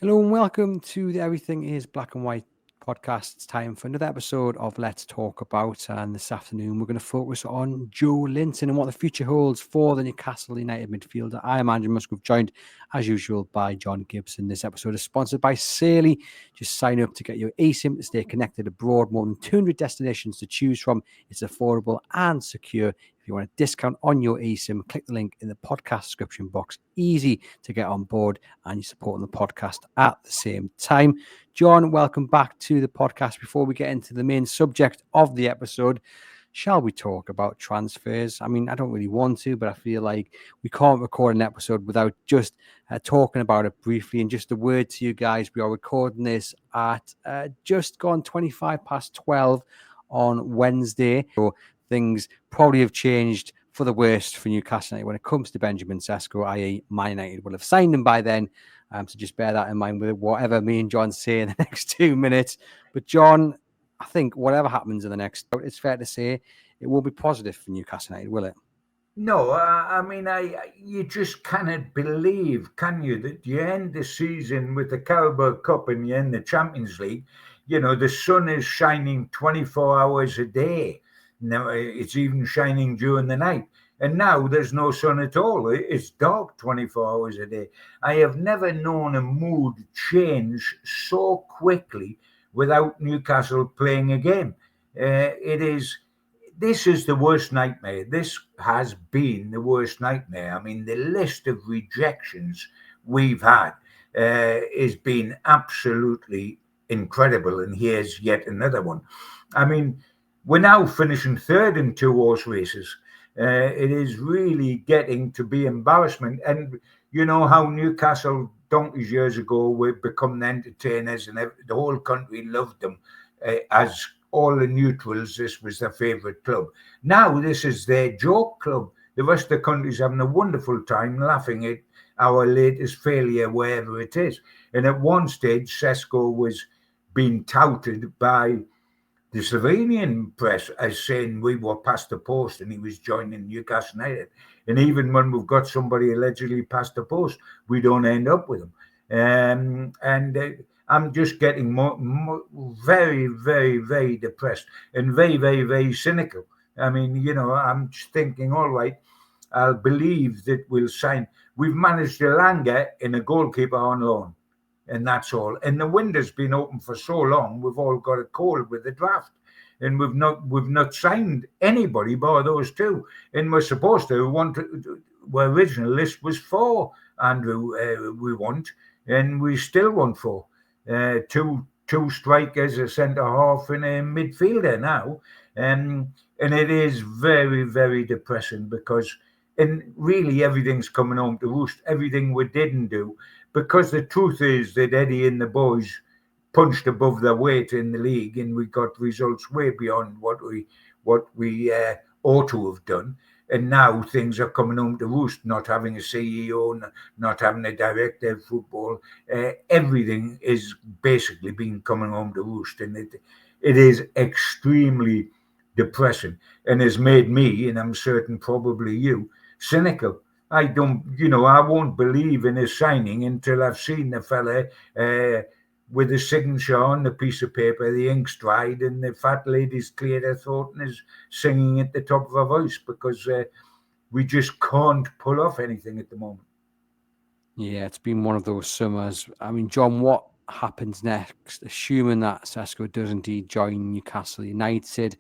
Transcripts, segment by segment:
Hello and welcome to the Everything is Black and White podcast. It's time for another episode of Let's Talk About. And this afternoon, we're going to focus on Joelinton and what the future holds for the Newcastle United midfielder. I am Andrew Musgrove, joined as usual by John Gibson. This episode is sponsored by Saily. Just sign up to get your eSIM to stay connected abroad. More than 200 destinations to choose from. It's affordable and secure. If you want a discount on your eSIM, click the link in the podcast description box. Easy to get on board, and you're supporting the podcast at the same time. John, welcome back to the podcast. Before we get into the main subject of the episode, shall we talk about transfers? I mean, I don't really want to, but I feel like we can't record an episode without just talking about it briefly. And just a word to you guys, we are recording this at just gone 25 past 12 on Wednesday. So things probably have changed for the worst for Newcastle United when it comes to Benjamin Sesko, i.e. Man United will have signed him by then. So just bear that in mind with whatever me and John say in the next 2 minutes. But John, I think whatever happens in the next, it's fair to say it will be positive for Newcastle United, will it? No, you just cannot believe, can you, that you end the season with the Carabao Cup and you end the Champions League. You know, the sun is shining 24 hours a day. Now, it's even shining during the night. And now there's no sun at all. It's dark 24 hours a day. I have never known a mood change so quickly without Newcastle playing a game. This is the worst nightmare. This has been the worst nightmare. I mean, the list of rejections we've had has been absolutely incredible. And here's yet another one. I mean, we're now finishing third in two horse races. It is really getting to be embarrassment. And you know how Newcastle donkeys years ago would become the entertainers, and the whole country loved them as all the neutrals. This was their favourite club. Now this is their joke club. The rest of the country's having a wonderful time laughing at our latest failure, wherever it is. And at one stage, Sesko was being touted by the Slovenian press as saying we were past the post and he was joining Newcastle United. And even when we've got somebody allegedly past the post, we don't end up with them. I'm just getting very, very, very depressed and very, very, very cynical. I mean, you know, I'm just thinking, all right, I'll believe that we'll sign. We've managed Elanga in a goalkeeper on loan, and that's all. And the window's been open for so long, we've all got a cold with the draft. And we've not signed anybody bar those two. And we're supposed to our original list was four, Andrew, we want, and we still want four. Two strikers, a centre half, and a midfielder now. And it is very, very depressing because, and really everything's coming home to roost, everything we didn't do. Because the truth is that Eddie and the boys punched above their weight in the league, and we got results way beyond what we ought to have done. And now things are coming home to roost. Not having a CEO, not having a director of football, everything is basically being coming home to roost, and it is extremely depressing, and has made me, and I'm certain probably you, cynical. I don't, I won't believe in his signing until I've seen the fella with his signature on the piece of paper, the ink's dried, and the fat lady's cleared her throat and is singing at the top of her voice, because we just can't pull off anything at the moment. Yeah, it's been one of those summers. I mean, John, what happens next? Assuming that Sesko does indeed join Newcastle United,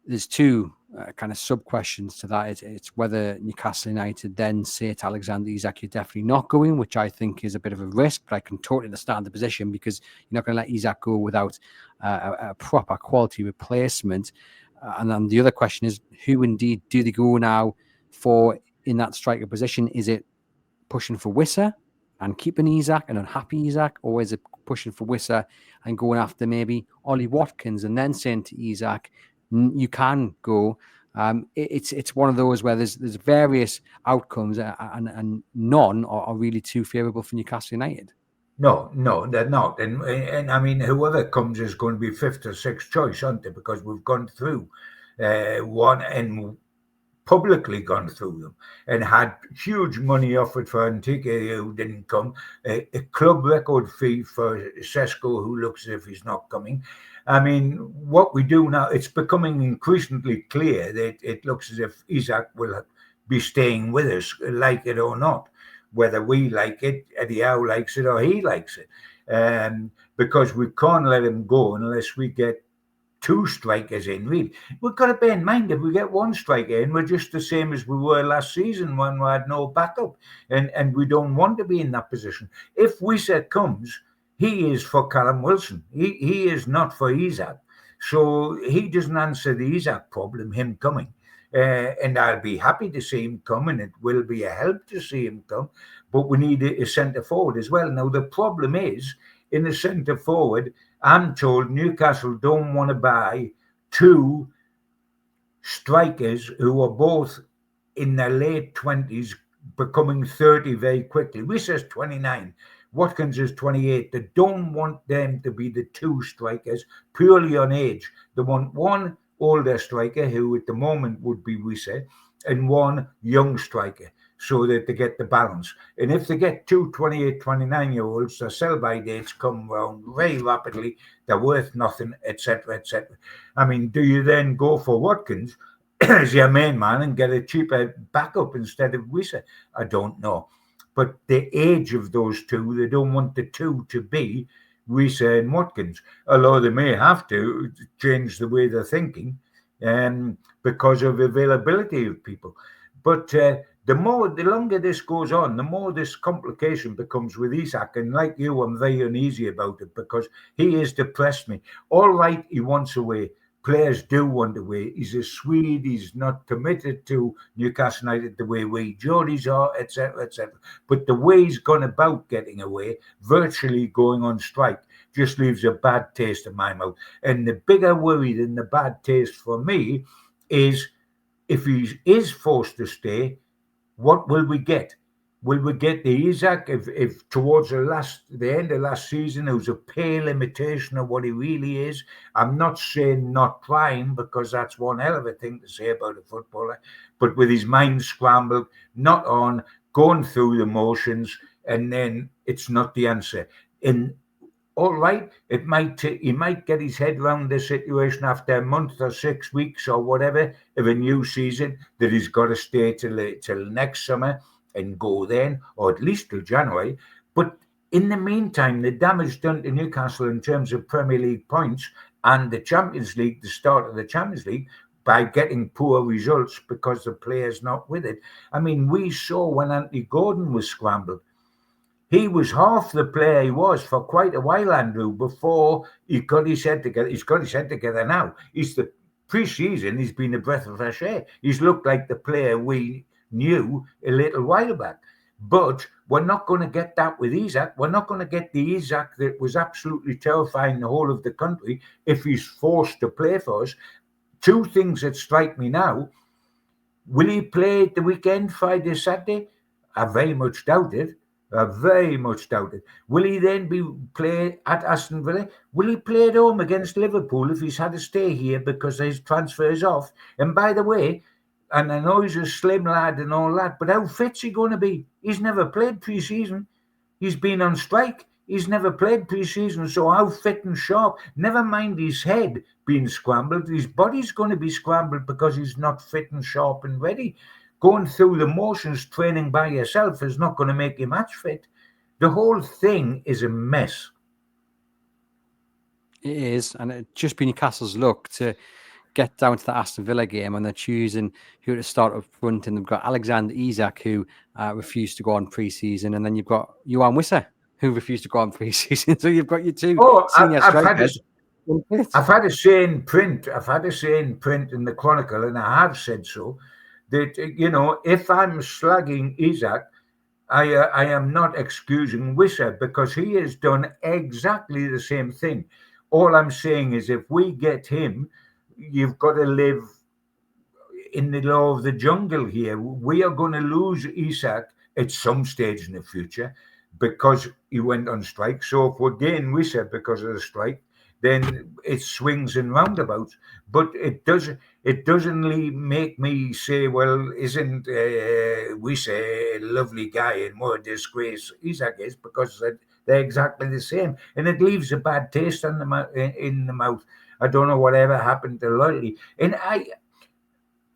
there's two kind of sub questions to that. It's whether Newcastle United then say to Alexander Isak, you're definitely not going, which I think is a bit of a risk, but I can totally understand the position because you're not going to let Isak go without a proper quality replacement. And then the other question is, who indeed do they go now for in that striker position? Is it pushing for Wissa and keeping Isak, an unhappy Isak, or is it pushing for Wissa and going after maybe Ollie Watkins and then saying to Isak, you can go? It's one of those where there's various outcomes and none are really too favourable for Newcastle United. No, they're not. And I mean, whoever comes is going to be fifth or sixth choice, aren't they? Because we've gone through one, and publicly gone through them and had huge money offered for Antique who didn't come, a club record fee for Sesko who looks as if he's not coming. I mean, what we do now, it's becoming increasingly clear that it looks as if Isak will be staying with us, like it or not, whether we like it, Eddie Howe likes it, or he likes it. Because we can't let him go unless we get two strikers in, really. We've got to bear in mind, if we get one striker in, we're just the same as we were last season when we had no backup. And we don't want to be in that position. If Wissa comes, he is for Callum Wilson. He is not for Isak. So he doesn't answer the Isak problem, him coming. And I'll be happy to see him come, and it will be a help to see him come. But we need a centre forward as well. Now, the problem is, in the centre forward, I'm told Newcastle don't want to buy two strikers who are both in their late 20s, becoming 30 very quickly. Wissa's 29. Watkins is 28. They don't want them to be the two strikers purely on age. They want one older striker, who at the moment would be Wissa, and one young striker, so that they get the balance. And if they get two 28, 29-year-olds, their sell-by dates come round very rapidly, they're worth nothing, etc., etc. I mean, do you then go for Watkins as your main man and get a cheaper backup instead of Wissa? I don't know. But the age of those two, they don't want the two to be Wissa and Watkins, although they may have to change the way they're thinking because of availability of people. But the longer this goes on, the more this complication becomes with Isak. And like you, I'm very uneasy about it because he has depressed me. All right, he wants away. Players do want away. He's a Swede. He's not committed to Newcastle United the way we Geordies are, etc., etc. But the way he's gone about getting away, virtually going on strike, just leaves a bad taste in my mouth. And the bigger worry than the bad taste for me is, if he is forced to stay, what will we get? Will we get the Isak if towards the end of last season, it was a pale imitation of what he really is? I'm not saying not trying, because that's one hell of a thing to say about a footballer, but with his mind scrambled, not on, going through the motions, and then it's not the answer. And all right, he might get his head around the situation after a month or 6 weeks or whatever of a new season, that he's got to stay till next summer and go then, or at least till January. But in the meantime, the damage done to Newcastle in terms of Premier League points and the Champions League, the start of the Champions League, by getting poor results because the player's not with it. I mean, we saw when Anthony Gordon was scrambled. He was half the player he was for quite a while, Andrew, before he got his head together. He's got his head together now. Pre-season, he's been a breath of fresh air. He's looked like the player we knew a little while back. But we're not going to get that with Isak. We're not going to get the Isak that was absolutely terrifying the whole of the country if he's forced to play for us. Two things that strike me now. Will he play at the weekend, Friday, Saturday? I very much doubt it. Will he then play at Aston Villa? Will he play at home against Liverpool if he's had to stay here because his transfer is off? And by the way, and I know he's a slim lad and all that, but how fit's he going to be? He's never played pre-season. He's been on strike. He's never played pre-season, so how fit and sharp? Never mind his head being scrambled. His body's going to be scrambled because he's not fit and sharp and ready. Going through the motions, training by yourself, is not going to make you match fit. The whole thing is a mess. It is, and it's just been Newcastle's luck to get down to the Aston Villa game, and they're choosing who to start up front. And they've got Alexander Isak, who refused to go on pre-season, and then you've got Johan Wissa, who refused to go on pre-season. So you've got your two senior strikers. I've had a say in print. In the Chronicle, and I have said so, that, if I'm slagging Isak, I am not excusing Wissa, because he has done exactly the same thing. All I'm saying is, if we get him, you've got to live in the law of the jungle here. We are going to lose Isak at some stage in the future because he went on strike. So if we're getting Wissa because of the strike, then it swings and roundabouts. But it doesn't make me say, well, isn't we say a lovely guy and what a disgrace Isaac is, because they're exactly the same, and it leaves a bad taste on in the mouth. I don't know whatever happened to Loyalty, and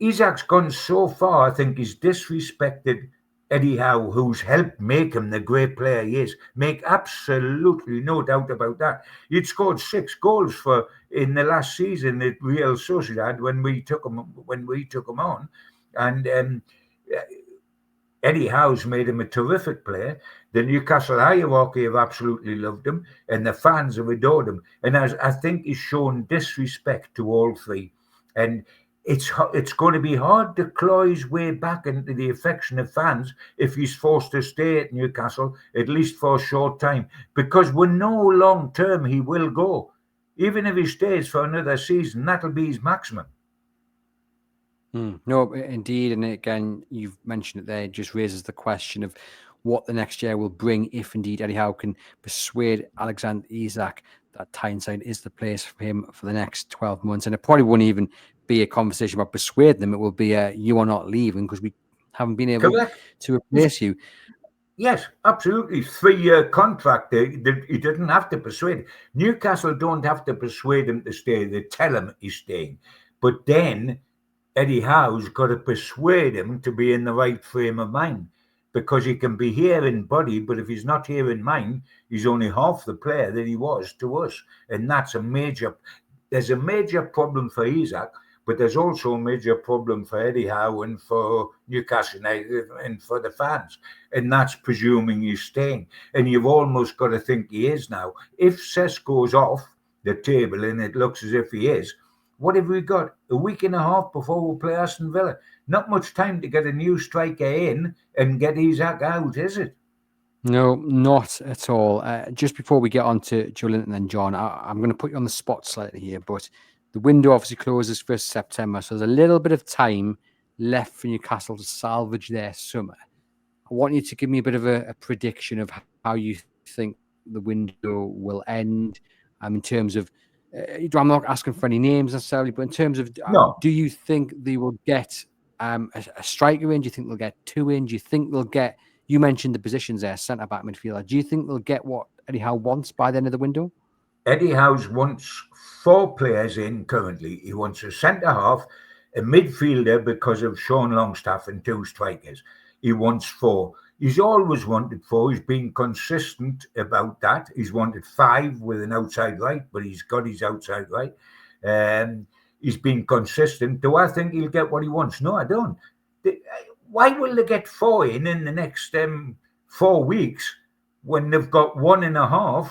Isaac's gone so far. I think he's disrespected Eddie Howe, who's helped make him the great player he is. Make absolutely no doubt about that. He'd scored 6 goals for in the last season at Real Sociedad when we took him on, and Eddie Howe's made him a terrific player. The Newcastle hierarchy have absolutely loved him, and the fans have adored him. And I think he's shown disrespect to all three. And it's going to be hard to claw his way back into the affection of fans if he's forced to stay at Newcastle, at least for a short time, because we know long term he will go. Even if he stays for another season, that'll be his maximum. No, indeed. And again, you've mentioned it there. It just raises the question of what the next year will bring if indeed Eddie Howe can persuade Alexander Isak that Tyneside is the place for him for the next 12 months. And it probably won't even be a conversation about persuading them. It will be you are not leaving because we haven't been able to replace you. Yes, absolutely. 3-year contract. He didn't have to persuade. Newcastle don't have to persuade him to stay. They tell him he's staying. But then Eddie Howe's got to persuade him to be in the right frame of mind, because he can be here in body, but if he's not here in mind, he's only half the player that he was to us. And there's a major problem for Isak, but there's also a major problem for Eddie Howe and for Newcastle United and for the fans. And that's presuming he's staying. And you've almost got to think he is now. If Cesc goes off the table, and it looks as if he is, what have we got? A week and a half before we play Aston Villa. Not much time to get a new striker in and get Isak out, is it? No, not at all. Just before we get on to Joelinton and John, I'm going to put you on the spot slightly here, but the window obviously closes 1st September, so there's a little bit of time left for Newcastle to salvage their summer. I want you to give me a bit of a prediction of how you think the window will end. In terms of, I'm not asking for any names necessarily, but in terms of, do you think they will get a striker in? Do you think they'll get 2 in? Do you think they'll get, you mentioned the positions there, centre-back, midfielder. Do you think they'll get what Eddie Howe wants by the end of the window? Eddie Howe wants 4 players in currently. He wants a centre-half, a midfielder because of Sean Longstaff, and 2 strikers. He wants 4. He's always wanted 4. He's been consistent about that. He's wanted 5 with an outside right, but he's got his outside right. He's been consistent. Do I think he'll get what he wants? No, I don't. Why will they get 4 in the next 4 weeks when they've got 1.5,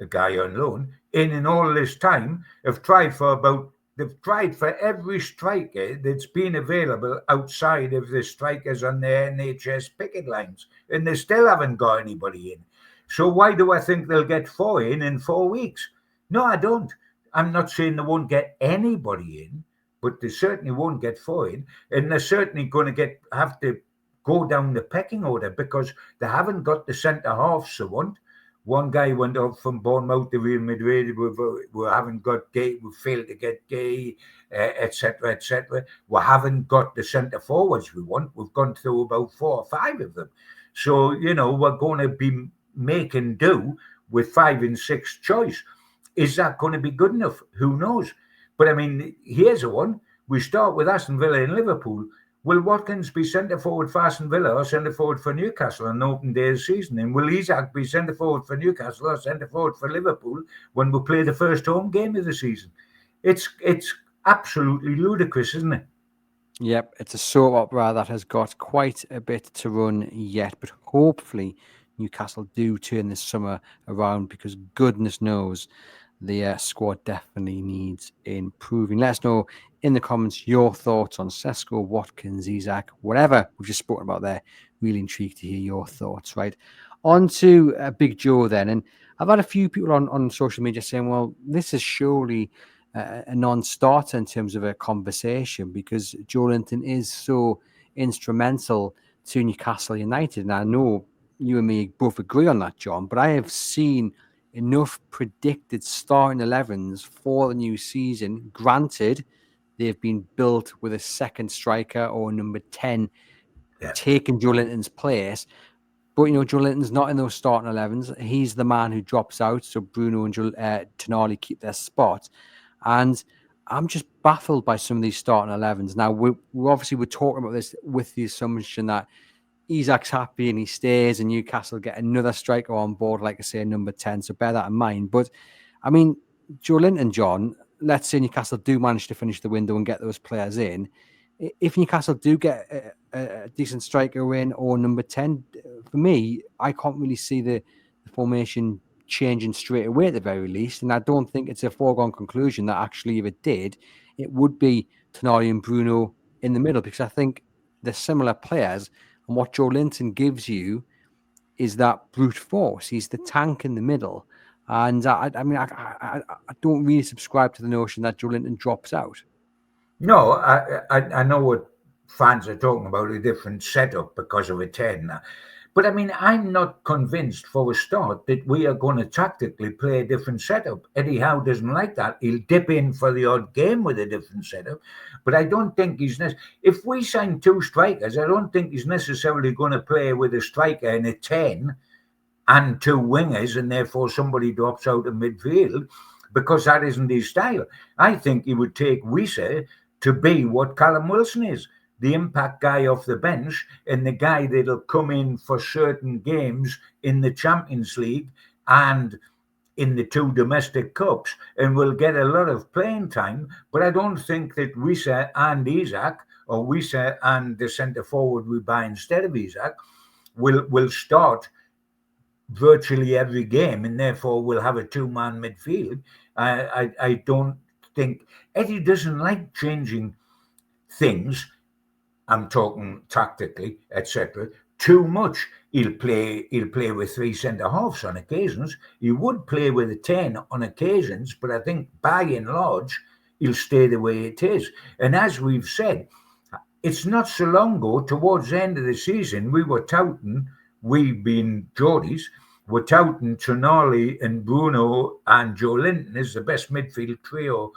a guy on loan, in all this time? They've tried for every striker that's been available outside of the strikers on the NHS picket lines, and they still haven't got anybody in. So why do I think they'll get 4 in 4 weeks? No, I don't. I'm not saying they won't get anybody in, but they certainly won't get 4 in, and they're certainly going to have to go down the pecking order because they haven't got the centre halves they want. One guy went up from Bournemouth to Real Madrid. We haven't got Gay. We failed to get Gay, etc., etc. We haven't got the centre forwards we want. We've gone through about 4 or 5 of them. So, we're going to be making do with 5 and 6 choice. Is that going to be good enough? Who knows? But, I mean, here's a one. We start with Aston Villa and Liverpool. Will Watkins be centre forward for Aston Villa or centre forward for Newcastle on the open day of the season? And will Isak be centre forward for Newcastle or centre forward for Liverpool when we play the first home game of the season? It's absolutely ludicrous, isn't it? Yep, it's a soap opera that has got quite a bit to run yet, but hopefully Newcastle do turn this summer around, because goodness knows the squad definitely needs improving. Let us know in the comments your thoughts on Sesko, Watkins, Isak, whatever we've just spoken about there. Really intrigued to hear your thoughts. Right, on to Big Joe then. And I've had a few people on social media saying, well, this is surely a non-starter in terms of a conversation, because Joelinton is so instrumental to Newcastle United. And I know you and me both agree on that, John, but I have seen enough predicted starting 11s for the new season. Granted, they've been built with a second striker or number 10 taking Joelinton's place. But, Joelinton's not in those starting 11s. He's the man who drops out. So Bruno and Tonali keep their spot. And I'm just baffled by some of these starting 11s. Now, we obviously we're talking about this with the assumption that Isak's happy and he stays, and Newcastle get another striker on board, like I say, number 10. So bear that in mind. But, I mean, Joelinton, John, let's say Newcastle do manage to finish the window and get those players in. If Newcastle do get a decent striker in or number 10, for me, I can't really see the formation changing straight away at the very least. And I don't think it's a foregone conclusion that actually, if it did, it would be Tonali and Bruno in the middle, because I think they're similar players. And what Joelinton gives you is that brute force. He's the tank in the middle. And I don't really subscribe to the notion that Joelinton drops out. No, I know what fans are talking about, a different setup because of a 10. But I mean, I'm not convinced for a start that we are going to tactically play a different setup. Eddie Howe doesn't like that. He'll dip in for the odd game with a different setup. But I don't think he's if we sign 2 strikers, I don't think he's necessarily going to play with a striker and a 10 and 2 wingers, and therefore somebody drops out of midfield, because that isn't his style. I think he would take Wissa to be what Callum Wilson is, the impact guy off the bench and the guy that'll come in for certain games in the Champions League and in the 2 domestic cups, and will get a lot of playing time. But I don't think that Wissa and Isak, or Wissa and the centre forward we buy instead of Isak, will start virtually every game, and therefore we'll have a 2-man midfield. I don't think Eddie doesn't like changing things. I'm talking tactically, etc. Too much. He'll play with 3 centre halves on occasions. He would play with a 10 on occasions, but I think by and large he'll stay the way it is. And as we've said, it's not so long ago, towards the end of the season, we being Geordies, were touting Tonali and Bruno and Joelinton as the best midfield trio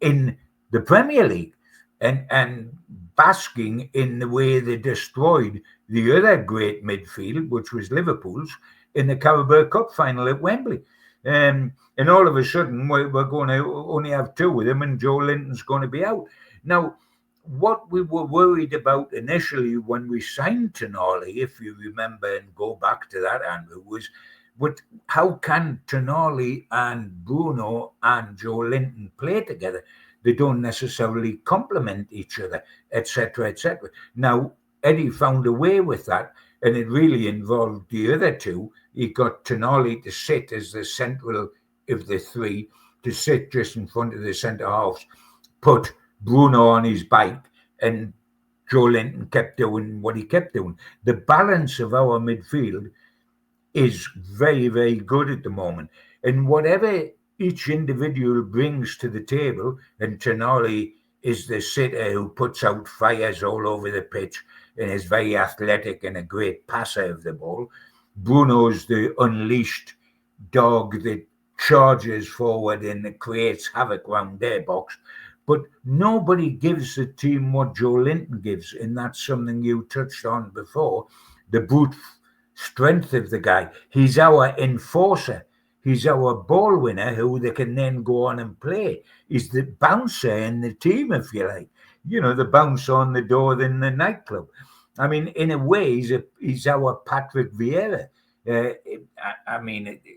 in the Premier League, and basking in the way they destroyed the other great midfield, which was Liverpool's, in the Carabao Cup final at Wembley. And all of a sudden, we're going to only have 2 of them, and Joelinton's going to be out. Now, what we were worried about initially when we signed Tonali, if you remember and go back to that, Andrew, was how can Tonali and Bruno and Joelinton play together? They don't necessarily complement each other, etc., etc. Now, Eddie found a way with that, and it really involved the other 2. He got Tonali to sit as the central of the 3, to sit just in front of the centre halves, put Bruno on his bike, and Joelinton kept doing what he kept doing. The balance of our midfield is very, very good at the moment. And whatever each individual brings to the table, and Tonali is the sitter who puts out fires all over the pitch and is very athletic and a great passer of the ball. Bruno's the unleashed dog that charges forward and creates havoc around their box. But nobody gives the team what Joelinton gives, and that's something you touched on before, the brute strength of the guy. He's our enforcer. He's our ball winner who they can then go on and play. He's the bouncer in the team, if you like. The bouncer on the door in the nightclub. I mean, in a way, he's our Patrick Vieira.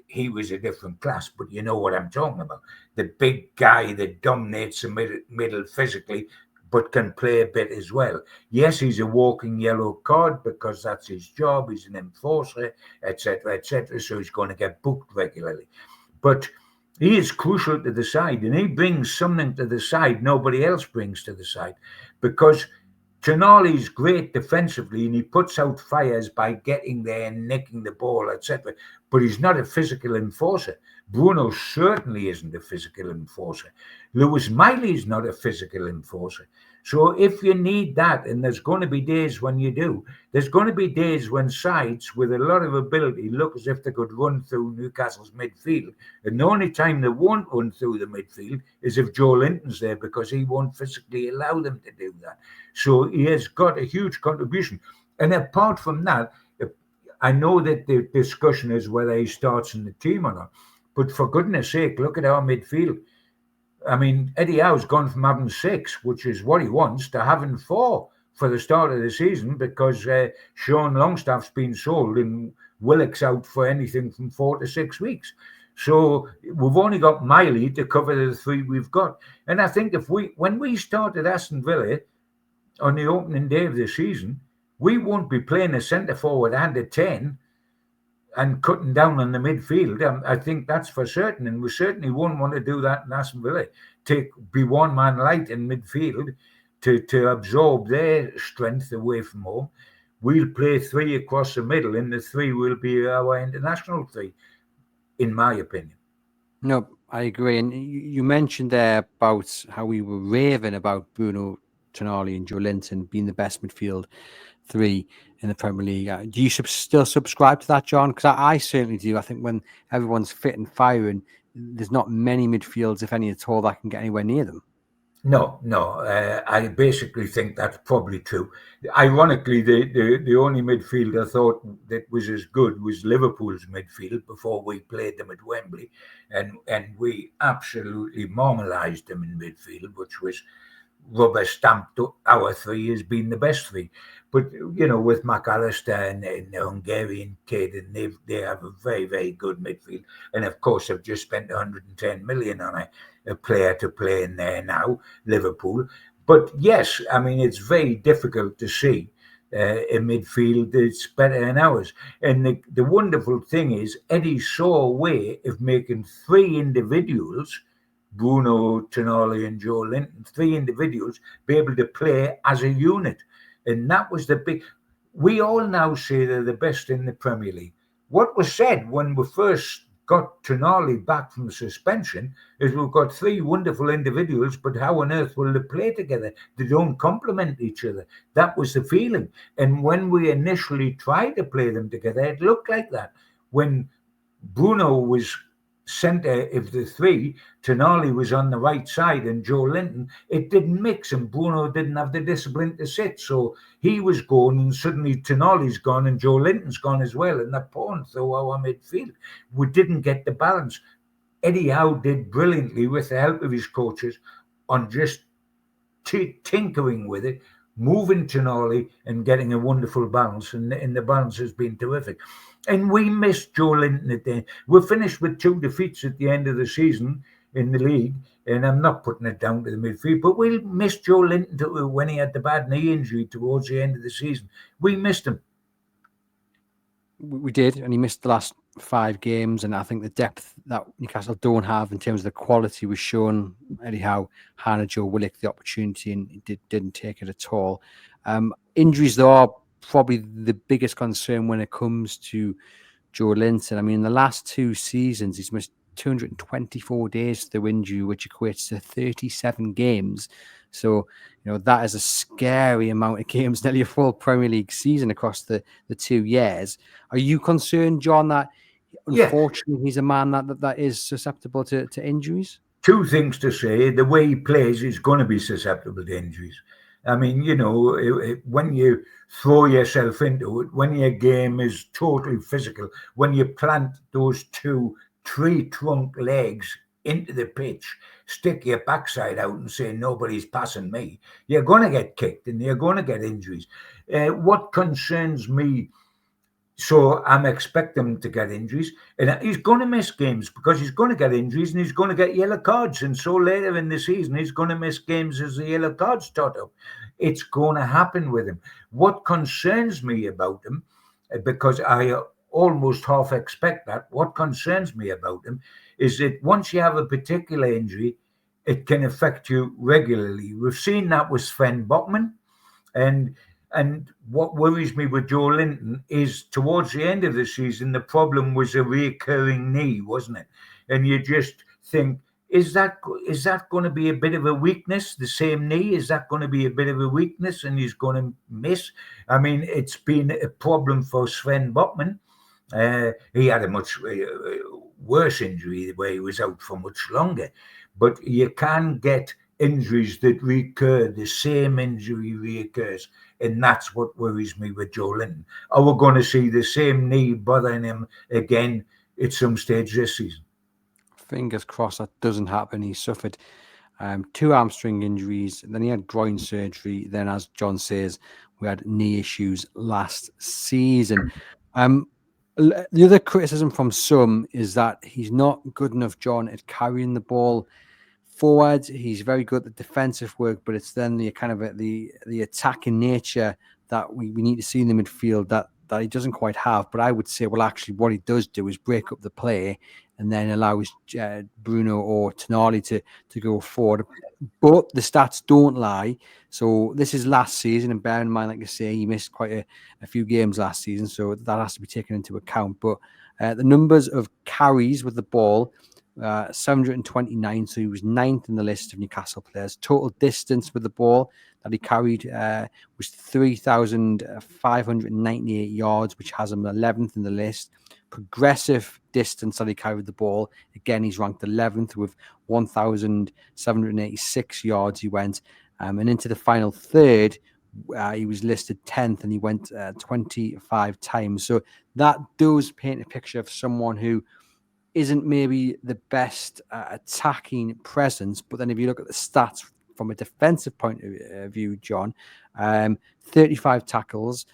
He was a different class, but you know what I'm talking about. The big guy that dominates the middle physically, but can play a bit as well. Yes, he's a walking yellow card because that's his job. He's an enforcer, etc., etc. So he's going to get booked regularly. But he is crucial to the side, and he brings something to the side nobody else brings to the side, because Tonali's great defensively, and he puts out fires by getting there and nicking the ball, etc. But he's not a physical enforcer. Bruno certainly isn't a physical enforcer. Lewis Miley's not a physical enforcer. So if you need that, and there's going to be days when you do, there's going to be days when sides with a lot of ability look as if they could run through Newcastle's midfield. And the only time they won't run through the midfield is if Joelinton's there, because he won't physically allow them to do that. So he has got a huge contribution. And apart from that, I know that the discussion is whether he starts in the team or not. But for goodness sake, look at our midfield. I mean, Eddie Howe's gone from having 6, which is what he wants, to having 4 for the start of the season, because Sean Longstaff's been sold and Willock's out for anything from 4 to 6 weeks. So we've only got Miley to cover the 3 we've got. And I think when we started Aston Villa on the opening day of the season, we won't be playing a centre forward and a 10 and cutting down on the midfield. I think that's for certain, and we certainly won't want to do that in Aston Villa. Be one man light in midfield to absorb their strength away from home. We'll play 3 across the middle, and the 3 will be our international 3, in my opinion. No, I agree. And you mentioned there about how we were raving about Bruno Tonali and Joelinton being the best midfield 3 in the Premier League. Do you still subscribe to that, John? Because I certainly do. I think when everyone's fit and firing, there's not many midfields, if any at all, that can get anywhere near them. No. I basically think that's probably true. Ironically, the only midfield I thought that was as good was Liverpool's midfield before we played them at Wembley, and we absolutely marmalised them in midfield, which was rubber stamped our 3 as being the best 3. But with McAllister and the Hungarian kid, and they have a very, very good midfield. And of course, they've just spent 110 million on a player to play in there now, Liverpool. But yes, I mean, it's very difficult to see a midfield that's better than ours. And the wonderful thing is, Eddie saw a way of making 3 individuals, Bruno, Tonali and Joelinton, 3 individuals, be able to play as a unit. And that was the big... We all now say they're the best in the Premier League. What was said when we first got Tonali back from suspension is we've got 3 wonderful individuals, but how on earth will they play together? They don't complement each other. That was the feeling. And when we initially tried to play them together, it looked like that. When Bruno was centre of the 3, Tonali was on the right side, and Joelinton, it didn't mix, and Bruno didn't have the discipline to sit. So he was going, and suddenly Tonali's gone, and Joelinton's gone as well, and they're pouring through our midfield. We didn't get the balance. Eddie Howe did brilliantly with the help of his coaches on just tinkering with it, moving Tonali and getting a wonderful balance, and the balance has been terrific. And we missed Joelinton at the end. We're finished with 2 defeats at the end of the season in the league, and I'm not putting it down to the midfield, but we missed Joelinton when he had the bad knee injury towards the end of the season. We missed him. We did, and he missed the last 5 games, and I think the depth that Newcastle don't have in terms of the quality was shown. Eddie Howe handed Joe Willock the opportunity, and he didn't take it at all. Injuries, though, are probably the biggest concern when it comes to Joelinton. I mean, in the last 2 seasons, he's missed 224 days through injury, which equates to 37 games. So, that is a scary amount of games, nearly a full Premier League season across the 2 years. Are you concerned, John, that unfortunately he's a man that is susceptible to injuries? 2 things to say. The way he plays is going to be susceptible to injuries. I mean, when you throw yourself into it, when your game is totally physical, when you plant those 2 tree-trunk legs into the pitch, stick your backside out and say, nobody's passing me, you're going to get kicked and you're going to get injuries. What concerns me, so I'm expecting him to get injuries, and he's going to miss games because he's going to get injuries and he's going to get yellow cards. And so later in the season, he's going to miss games as the yellow cards tot up. It's going to happen with him. What concerns me about him, because I almost half expect that, what concerns me about him is that once you have a particular injury, it can affect you regularly. We've seen that with Sven Botman, and what worries me with Joelinton is towards the end of the season, the problem was a recurring knee, wasn't it? And you just think, is that going to be a bit of a weakness? The same knee, is that going to be a bit of a weakness, and he's going to miss? I mean, it's been a problem for Sven Botman. He had a much worse injury where he was out for much longer. But you can get injuries that recur, the same injury reoccurs. And that's what worries me with Joelinton. Are we going to see the same knee bothering him again at some stage this season? Fingers crossed that doesn't happen. He suffered 2 hamstring injuries, and then he had groin surgery. Then, as John says, we had knee issues last season. The other criticism from some is that he's not good enough, John, at carrying the ball forward. He's very good at defensive work, but it's then the kind of the attacking nature that we need to see in the midfield that he doesn't quite have. But I would say, well, actually, what he does do is break up the play and then allows Bruno or Tonali to go forward. But the stats don't lie. So this is last season, and bear in mind, like I say, he missed quite a few games last season, so that has to be taken into account. But the numbers of carries with the ball, 729, so he was 9th in the list of Newcastle players. Total distance with the ball that he carried was 3,598 yards, which has him 11th in the list. Progressive distance that he carried the ball, again, he's ranked 11th with 1,786 yards he went. And into the final third, he was listed 10th, and he went 25 times. So that does paint a picture of someone who isn't maybe the best attacking presence. But then if you look at the stats from a defensive point of view, John, 35 tackles,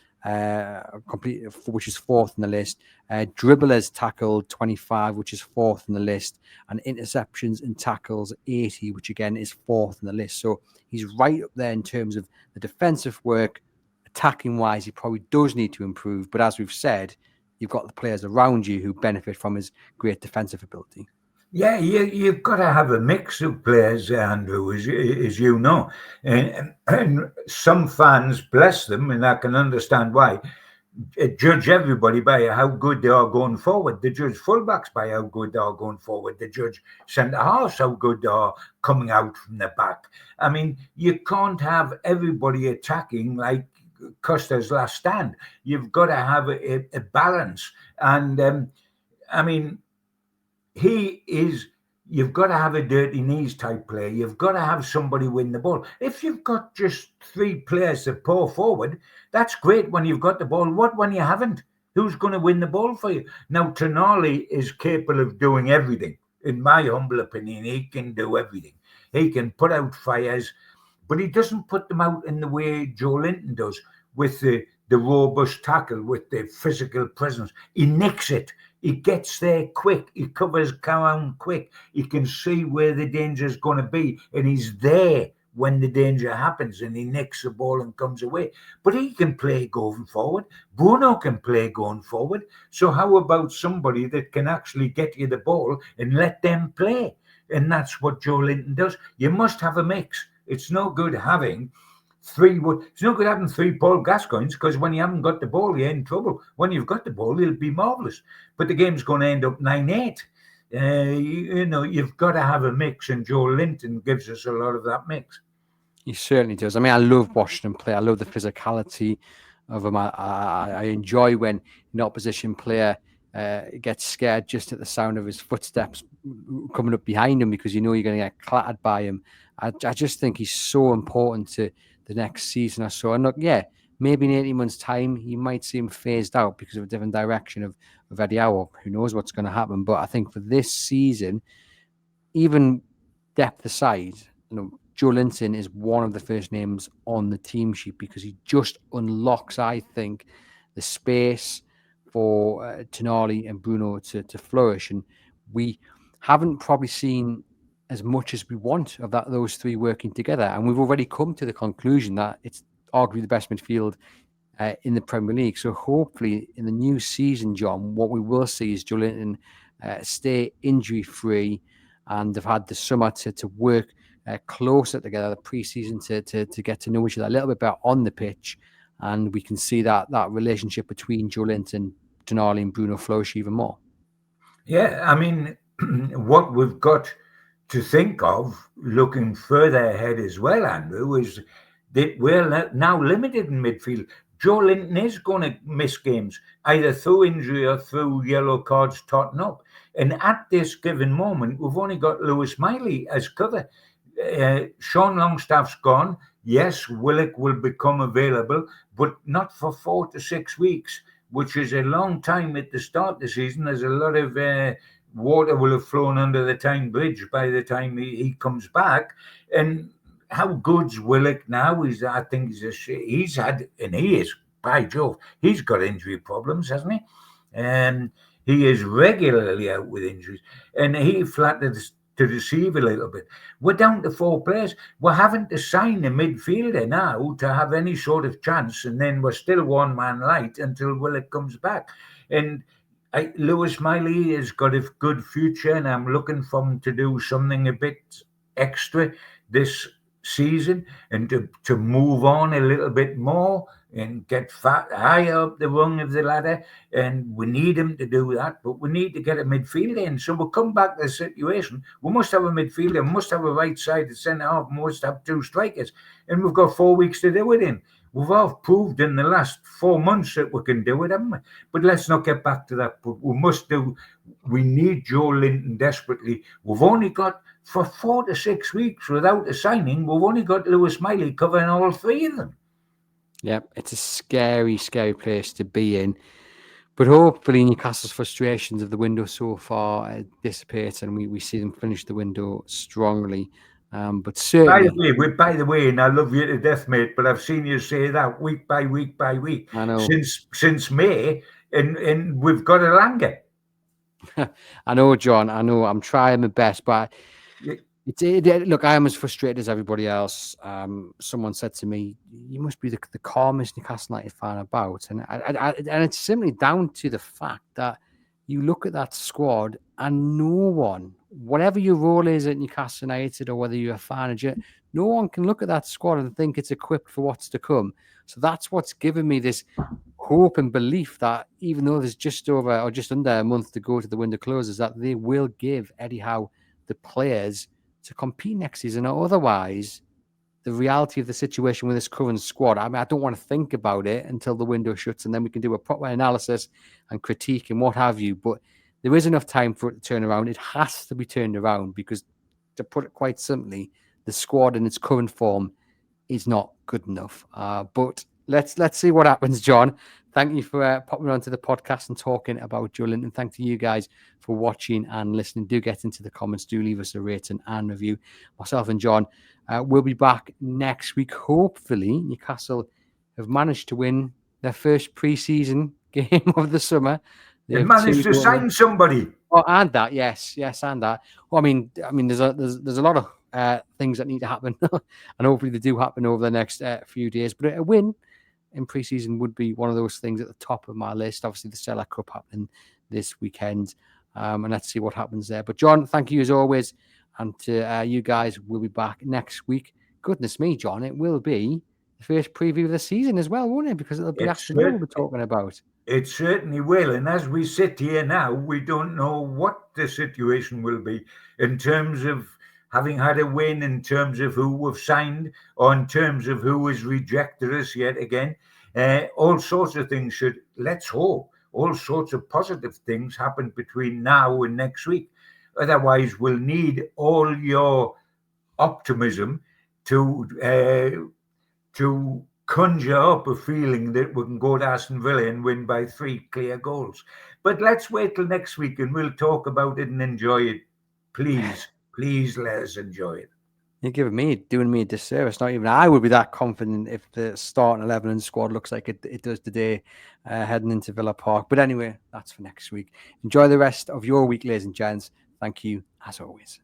complete, which is 4th in the list. Dribblers tackled 25, which is 4th in the list, and interceptions and tackles 80, which again is 4th in the list. So he's right up there in terms of the defensive work. Attacking wise, he probably does need to improve, but as we've said, you've got the players around you who benefit from his great defensive ability. Yeah, you've got to have a mix of players, Andrew, as you know. And some fans, bless them, and I can understand why, judge everybody by how good they are going forward. They judge fullbacks by how good they are going forward. They judge centre halves how good they are coming out from the back. I mean, you can't have everybody attacking like Costa's last stand. You've got to have a balance. And I mean, you've got to have a dirty knees type player. You've got to have somebody win the ball. If you've got just 3 players that pour forward, that's great when you've got the ball. What when you haven't? Who's going to win the ball for you? Now, Tonali is capable of doing everything. In my humble opinion, he can do everything. He can put out fires, but he doesn't put them out in the way Joelinton does, with the robust tackle, with the physical presence. He nicks it. He gets there quick. He covers ground quick. He can see where the danger is going to be, and he's there when the danger happens, and he nicks the ball and comes away. But he can play going forward. Bruno can play going forward. So how about somebody that can actually get you the ball and let them play? And that's what Joelinton does. You must have a mix. It's no good having 3. It's no good having 3 Paul Gascoignes, because when you haven't got the ball, you're in trouble. When you've got the ball, it'll be marvellous. But the game's going to end up 9-8. You've got to have a mix, and Joelinton gives us a lot of that mix. He certainly does. I mean, I love watching him play. I love the physicality of him. I enjoy when an opposition player gets scared just at the sound of his footsteps coming up behind him, because you know you're going to get clattered by him. I just think he's so important to the next season or so. And look, yeah, maybe in 18 months' time, you might see him phased out because of a different direction of Eddie Howe. Who knows what's going to happen? But I think for this season, even depth aside, Joelinton is one of the first names on the team sheet, because he just unlocks, I think, the space for Tonali and Bruno to flourish. And we haven't probably seen as much as we want of those 3 working together. And we've already come to the conclusion that it's arguably the best midfield in the Premier League. So hopefully in the new season, John, what we will see is Joelinton stay injury-free, and they've had the summer to work closer together, the pre-season, to get to know each other a little bit better on the pitch, and we can see that relationship between Joelinton, Tonali and Bruno flourish even more. Yeah, I mean, what we've got to think of, looking further ahead as well, Andrew, is that we're now limited in midfield. Joelinton is going to miss games, either through injury or through yellow cards totting up. And at this given moment, we've only got Lewis Miley as cover. Sean Longstaff's gone. Yes, Willock will become available, but not for 4 to 6 weeks, which is a long time at the start of the season. There's a lot of water will have flown under the Tyne Bridge by the time he comes back. And how good's Willock now? I think he's had, and he is, by Jove, he's got injury problems, hasn't he? And he is regularly out with injuries, and he flattered to deceive a little bit. We're down to 4 players. We're having to sign a midfielder now to have any sort of chance, and then we're still one man light until Willock comes back. And Lewis Miley has got a good future, and I'm looking for him to do something a bit extra this season and to move on a little bit more and get higher up the rung of the ladder. And we need him to do that, but we need to get a midfielder in. So we'll come back to the situation. We must have a midfielder, we must have a right side to centre half, we must have 2 strikers. And we've got 4 weeks to do it in. We've all proved in the last 4 months that we can do it, haven't we? But let's not get back to that. But we need Joelinton desperately. We've only got, for 4 to 6 weeks without a signing, we've only got Lewis Miley covering all 3 of them. Yeah, it's a scary, scary place to be in. But hopefully Newcastle's frustrations of the window so far dissipate, and we see them finish the window strongly. But certainly, by the way, and I love you to death, mate, but I've seen you say that week by week by week. I know. Since May, and we've got a langer. I know, John. I know. I'm trying my best, but look, I am as frustrated as everybody else. Someone said to me, "You must be the calmest Newcastle United fan about," and it's simply down to the fact that you look at that squad and no one, whatever your role is at Newcastle United or whether you're a fan of it, no one can look at that squad and think it's equipped for what's to come. So that's what's given me this hope and belief that even though there's just over or just under a month to go to the window closes, that they will give Eddie Howe the players to compete next season. Or otherwise, the reality of the situation with this current squad, I mean, I don't want to think about it until the window shuts and then we can do a proper analysis and critique and what have you. But there is enough time for it to turn around. It has to be turned around because, to put it quite simply, the squad in its current form is not good enough. But let's see what happens, John. Thank you for popping onto the podcast and talking about Joelinton. And thank you guys for watching and listening. Do get into the comments. Do leave us a rating and review. Myself and John will be back next week. Hopefully, Newcastle have managed to win their first pre-season game of the summer. They managed to sign somebody. Oh, and that, yes, and that. Well, I mean, there's a lot of things that need to happen, and hopefully they do happen over the next few days. But a win in pre-season would be one of those things at the top of my list. Obviously, the Saily Cup happening this weekend, and let's see what happens there. But John, thank you as always, and to you guys, we'll be back next week. Goodness me, John, it will be the first preview of the season as well, won't it? Because it'll be Aston Villa we're talking about. It certainly will. And as we sit here now, we don't know what the situation will be in terms of having had a win, in terms of who we've signed, or in terms of who has rejected us yet again. All sorts of things let's hope, all sorts of positive things happen between now and next week. Otherwise, we'll need all your optimism to conjure up a feeling that we can go to Aston Villa and win by 3 clear goals. But let's wait till next week and we'll talk about it and enjoy it. Please let us enjoy it. You're doing me a disservice. Not even I would be that confident if the starting 11 and squad looks like it does today, heading into Villa Park. But anyway, that's for next week. Enjoy the rest of your week, ladies and gents. Thank you, as always.